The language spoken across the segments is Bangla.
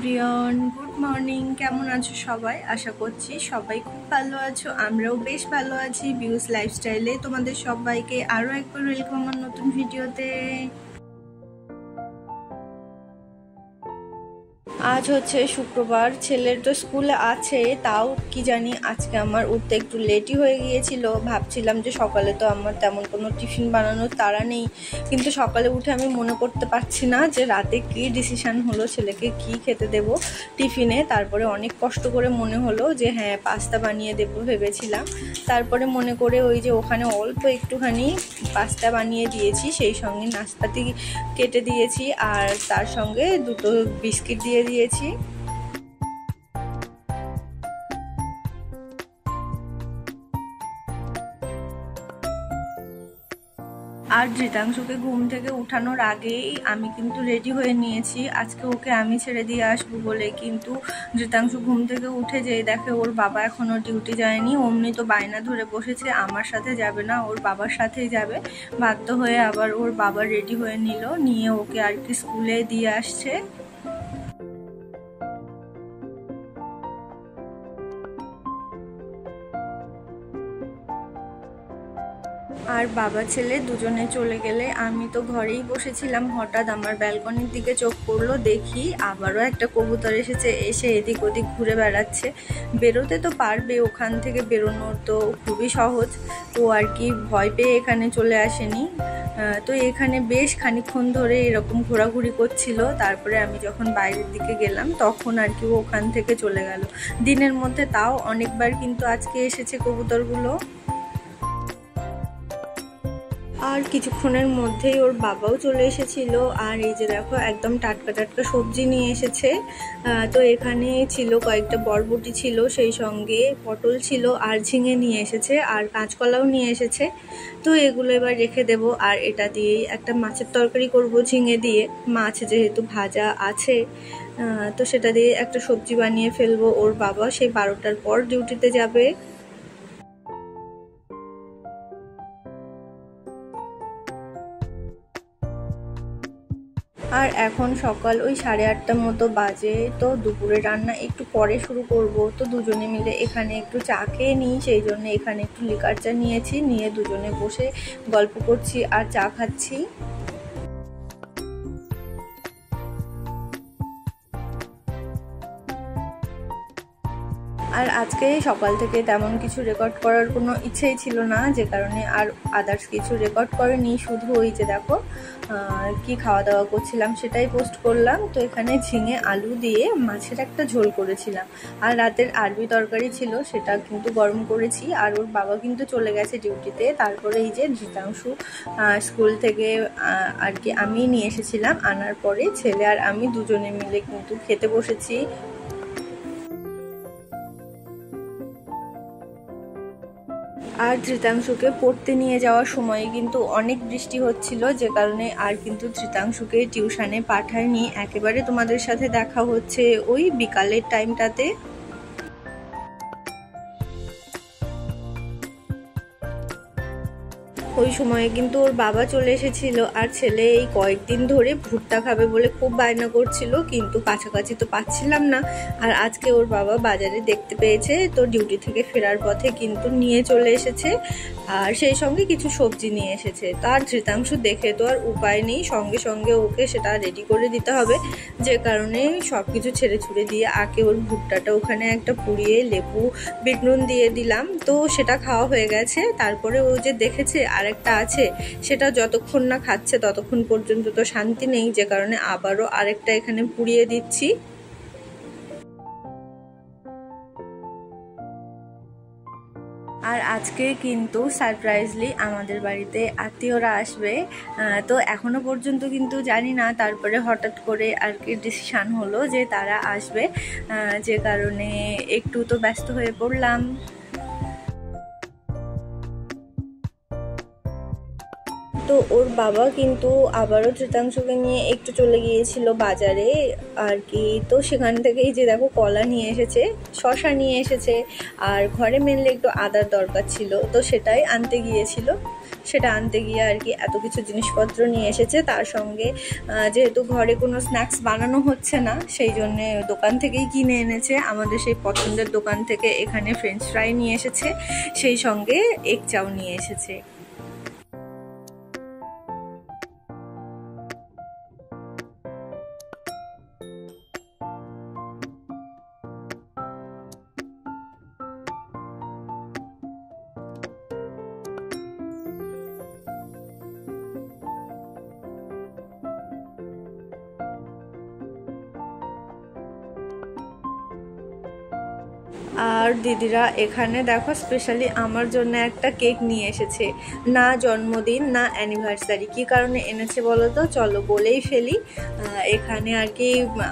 Everyone, good morning. কেমন আছো সবাই? আশা করছি সবাই খুব ভালো আছো। আমরাও বেশ ভালো আছি। বিউস লাইফস্টাইলে তোমাদের সবাইকে আরও একবার ওয়েলকাম আমার নতুন ভিডিওতে। আজ হচ্ছে শুক্রবার, ছেলের তো স্কুলে আছে, তাও কি জানি আজকে আমার উঠতে একটু লেটই হয়ে গিয়েছিল। ভাবছিলাম যে সকালে তো আমার তেমন কোনো টিফিন বানানোর তাড়া নেই, কিন্তু সকালে উঠে আমি মনে করতে পারছি না যে রাতে কি ডিসিশন হলো, ছেলেকে কি খেতে দেব টিফিনে। তারপরে অনেক কষ্ট করে মনে হলো যে হ্যাঁ, পাস্তা বানিয়ে দেবো ভেবেছিলাম। তারপরে মনে করে ওই যে ওখানে অল্প একটুখানি পাস্তা বানিয়ে দিয়েছি, সেই সঙ্গে নাশপাতি কেটে দিয়েছি আর তার সঙ্গে দুটো বিস্কিট দিয়ে দিয়েছি। আর ধৃতাংশুকে ঘুম থেকে উঠানোর আগেই আমি কিন্তু রেডি হয়ে নিয়েছি। আজকে ওকে আমি ছেড়ে দিয়ে আসবো বলে, কিন্তু ধৃতাংশু ঘুম থেকে উঠে যেই দেখে ওর বাবা এখনও ডিউটি যায়নি, অমনি তো বায়না ধরে বসেছে আমার সাথে যাবে না, ওর বাবার সাথেই যাবে। বাধ্য হয়ে আবার ওর বাবা রেডি হয়ে নিয়ে ওকে আর কি স্কুলে দিয়ে আসছে। আর বাবা ছেলে দুজনে চলে গেলে আমি তো ঘরেই বসেছিলাম। হঠাৎ আমার ব্যালকনির দিকে চোখ পড়লো, দেখি আবারও একটা কবুতর এসেছে, এসে এদিক ওদিক ঘুরে বেড়াচ্ছে। বেরোতে তো পারবে, ওখান থেকে বেরোনো তো খুবই সহজ। তো আর কি ভয় পেয়ে এখানে চলে আসেনি। তো এখানে বেশ খানিকক্ষণ ধরে এরকম ঘোরাঘুরি করছিল। তারপরে আমি যখন বাইরের দিকে গেলাম তখন আর কি ওখান থেকে চলে গেল। দিনের মধ্যে তাও অনেকবার কিন্তু আজকে এসেছে কবুতরগুলো। আর কিছুক্ষণের মধ্যেই ওর বাবাও চলে এসেছিল। আর এই যে দেখো একদম টাটকা টাটকা সবজি নিয়ে এসেছে। তো এখানে ছিল কয়েকটা বরবটি ছিল, সেই সঙ্গে পটল ছিল আর ঝিঙে নিয়ে এসেছে আর কাঁচকলাও নিয়ে এসেছে। তো এগুলো এবার রেখে দেব। আর এটা দিয়েই একটা মাছের তরকারি করব, ঝিঙে দিয়ে। মাছ যেহেতু ভাজা আছে, তো সেটা দিয়ে একটা সবজি বানিয়ে ফেলবো। ওর বাবা সেই 12টার পর ডিউটিতে যাবে। আর এখন সকাল ওই 8:30টার মতো বাজে। তো দুপুরে রান্না একটু পরে শুরু করব। তো দুজনে মিলে এখানে একটু চা খেয়ে নিই, সেই জন্য এখানে একটু লিকার চা নিয়েছি, নিয়ে দুজনে বসে গল্প করছি আর চা খাচ্ছি। আর আজকে সকাল থেকে তেমন কিছু রেকর্ড করার কোনো ইচ্ছেই ছিল না, যে কারণে আর আদার্স কিছু রেকর্ড করেনি। শুধু ওই যে দেখো কি খাওয়া দাওয়া করছিলাম সেটাই পোস্ট করলাম। তো এখানে ঝিঙে আলু দিয়ে মাছের একটা ঝোল করেছিলাম। আর রাতের আরবি তরকারি ছিল, সেটা কিন্তু গরম করেছি। আর ওর বাবা কিন্তু চলে গেছে ডিউটিতে। তারপরে এই যে ধৃতাংশু স্কুল থেকে আর কি আমি নিয়ে এসেছিলাম, আনার পরে ছেলে আর আমি দুজনে মিলে কিন্তু খেতে বসেছি। আর ধৃতাংশুকে পড়তে নিয়ে যাওয়ার সময় কিন্তু অনেক বৃষ্টি হচ্ছিল, যে কারণে আর কিন্তু ধৃতাংশুকে টিউশনে পাঠায়নি। একেবারে তোমাদের সাথে দেখা হচ্ছে ওই বিকালের টাইমটাতে। ওই সময়ে কিন্তু ওর বাবা চলে এসেছিল। আর ছেলে এই কয়েকদিন ধরে ভুট্টা খাবে বলে খুব বায়না করছিল, কিন্তু কাছাকাছি তো পাচ্ছিলাম না। আর আজকে ওর বাবা বাজারে দেখতে পেয়েছে, তো ডিউটি থেকে ফেরার পথে কিন্তু নিয়ে চলে এসেছে। আর সেই সঙ্গে কিছু সবজি নিয়ে এসেছে। তার ধৃতাংশ দেখে তো আর উপায় নেই, সঙ্গে সঙ্গে ওকে সেটা রেডি করে দিতে হবে, যে কারণে সব কিছু ছেড়ে ছুড়ে দিয়ে আগে ওর ভুট্টাটা ওখানে একটা পুড়িয়ে লেবু বিট নুন দিয়ে দিলাম। তো সেটা খাওয়া হয়ে গেছে। তারপরে ও যে দেখেছে আরেকটা আছে, সেটা যতক্ষণ না খাচ্ছে ততক্ষণ পর্যন্ত তো শান্তি নেই, যে কারণে আবারও আরেকটা এখানে পুড়িয়ে দিচ্ছি। আর আজকে কিন্তু সারপ্রাইজলি আমাদের বাড়িতে আত্মীয়রা আসবে। তো এখনো পর্যন্ত কিন্তু জানি না, তারপরে হঠাৎ করে আর কি ডিসিশন হলো যে তারা আসবে, যে কারণে একটু তো ব্যস্ত হয়ে পড়লাম। তো ওর বাবা কিন্তু আবারও ধৃতাংশুকে নিয়ে একটু চলে গিয়েছিল বাজারে আর কি। তো সেখান থেকেই যে দেখো কলা নিয়ে এসেছে, শসা নিয়ে এসেছে, আর ঘরে মেনলি একটু আদার দরকার ছিল, তো সেটাই আনতে গিয়েছিল। সেটা আনতে গিয়ে আর কি এত কিছু জিনিসপত্র নিয়ে এসেছে। তার সঙ্গে যেহেতু ঘরে কোনো স্ন্যাক্স বানানো হচ্ছে না, সেই জন্যে দোকান থেকেই কিনে এনেছে, আমাদের সেই পছন্দের দোকান থেকে। এখানে ফ্রেঞ্চ ফ্রাই নিয়ে এসেছে, সেই সঙ্গে এগ চাও নিয়ে এসেছে। আর দিদিরা এখানে দেখো স্পেশালি আমার জন্য একটা কেক নিয়ে এসেছে, না জন্মদিন না অ্যানিভার্সারি। কী কারণে এনেছে বলো তো, চলো বলেই ফেলি। এখানে আর কি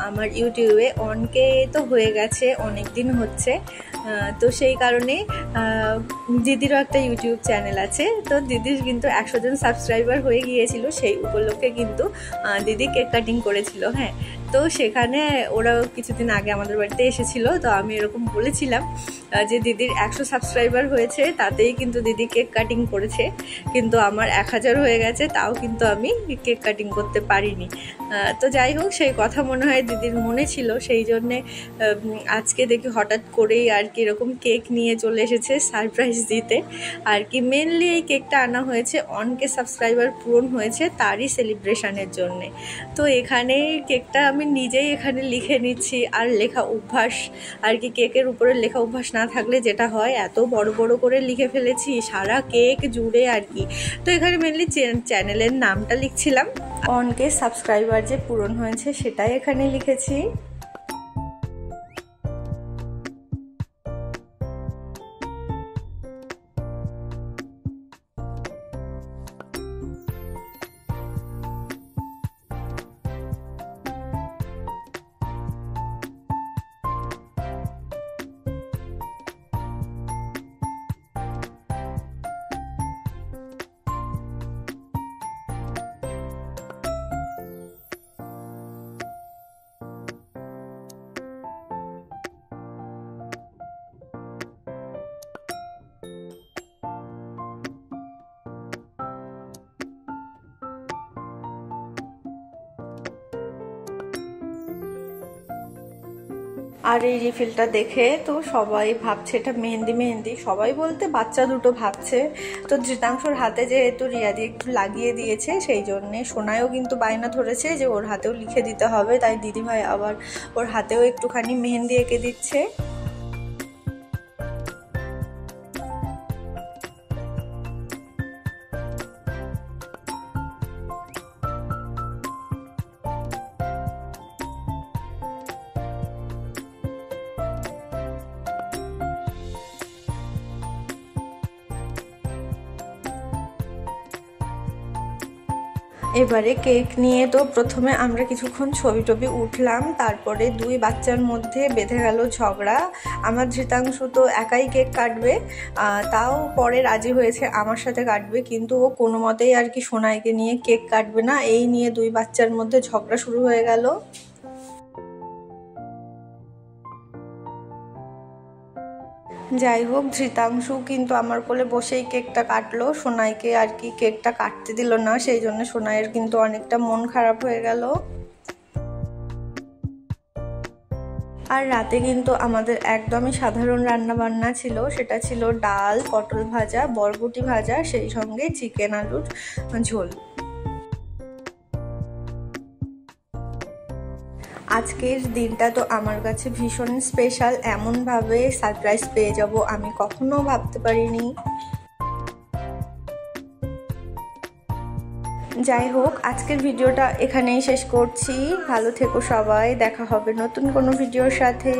আমার ইউটিউবে অনকে তো হয়ে গেছে, অনেক দিন হচ্ছে, তো সেই কারণে দিদিরও একটা ইউটিউব চ্যানেল আছে। তো দিদির কিন্তু 100 জন সাবস্ক্রাইবার হয়ে গিয়েছিল, সেই উপলক্ষে কিন্তু দিদি কেক কাটিং করেছিল। হ্যাঁ, তো সেখানে ওরাও কিছুদিন আগে আমাদের বাড়িতে এসেছিলো, তো আমি এরকম বলেছিলাম যে দিদির 100 সাবস্ক্রাইবার হয়েছে, তাতেই কিন্তু দিদি কেক কাটিং করেছে, কিন্তু আমার 1000 হয়ে গেছে, তাও কিন্তু আমি কেক কাটিং করতে পারিনি। তো যাই হোক, সেই কথা মনে হয় দিদির মনে ছিল, সেই জন্যে আজকে দেখি হঠাৎ করেই আর কি এরকম কেক নিয়ে চলে এসেছে সারপ্রাইজ দিতে আর কি। মেনলি এই কেকটা আনা হয়েছে অনকে সাবস্ক্রাইবার পূরণ হয়েছে তারই সেলিব্রেশনের জন্যে। তো এখানে কেকটা আমি নিজেই এখানে লিখে নিচ্ছি, আর লেখা অভ্যাস আর কি, কেকের উপরে লেখা অভ্যাস না থাকলে যেটা হয়, এত বড় বড় করে লিখে ফেলেছি সারা কেক জুড়ে আর কি। তো এখানে মেনলি চ্যানেলের নামটা লিখছিলাম, অনকে সাবস্ক্রাইবার যে পূরণ হয়েছে সেটাই এখানে লিখেছি। আর এই রিফিলটা দেখে তো সবাই ভাবছে এটা মেহেন্দি মেহেন্দি, সবাই বলতে বাচ্চা দুটো ভাবছে। তো ধৃতাংশুর হাতে যেহেতু রিয়াদি একটু লাগিয়ে দিয়েছে, সেই জন্যে সোনায়ও কিন্তু বায়না ধরেছে যে ওর হাতেও লিখে দিতে হবে, তাই দিদিভাই আবার ওর হাতেও একটুখানি মেহেন্দি এঁকে দিচ্ছে। এবারে কেক নিয়ে তো প্রথমে আমরা কিছুক্ষণ ছবি টবি উঠলাম, তারপরে দুই বাচ্চার মধ্যে বেঁধে গেল ঝগড়া। আমার ধৃতাংশু তো একাই কেক কাটবে, তাও পরে রাজি হয়েছে আমার সাথে কাটবে, কিন্তু ও কোনো মতেই আর কি সোনাইকে নিয়ে কেক কাটবে না। এই নিয়ে দুই বাচ্চার মধ্যে ঝগড়া শুরু হয়ে গেল। যাই হোক, ধৃতাংশু কিন্তু আমার কোলে বসেই কেকটা কাটলো, সোনাইকে আর কি কেকটা কাটতে দিল না, সেই জন্য সোনাইয়ের কিন্তু অনেকটা মন খারাপ হয়ে গেল। আর রাতে কিন্তু আমাদের একদমই সাধারণ রান্না বান্না ছিল, সেটা ছিল ডাল, পটল ভাজা, বরবটি ভাজা, সেই সঙ্গে চিকেন আলুর ঝোল। আজকের দিনটা তো আমার কাছে ভীষণ স্পেশাল, এমনভাবে সারপ্রাইজ পেয়ে যাব আমি কখনো ভাবতে পারিনি। যাই হোক, আজকের ভিডিওটা এখানেই শেষ করছি। ভালো থেকো সবাই, দেখা হবে নতুন কোনো ভিডিওর সাথে।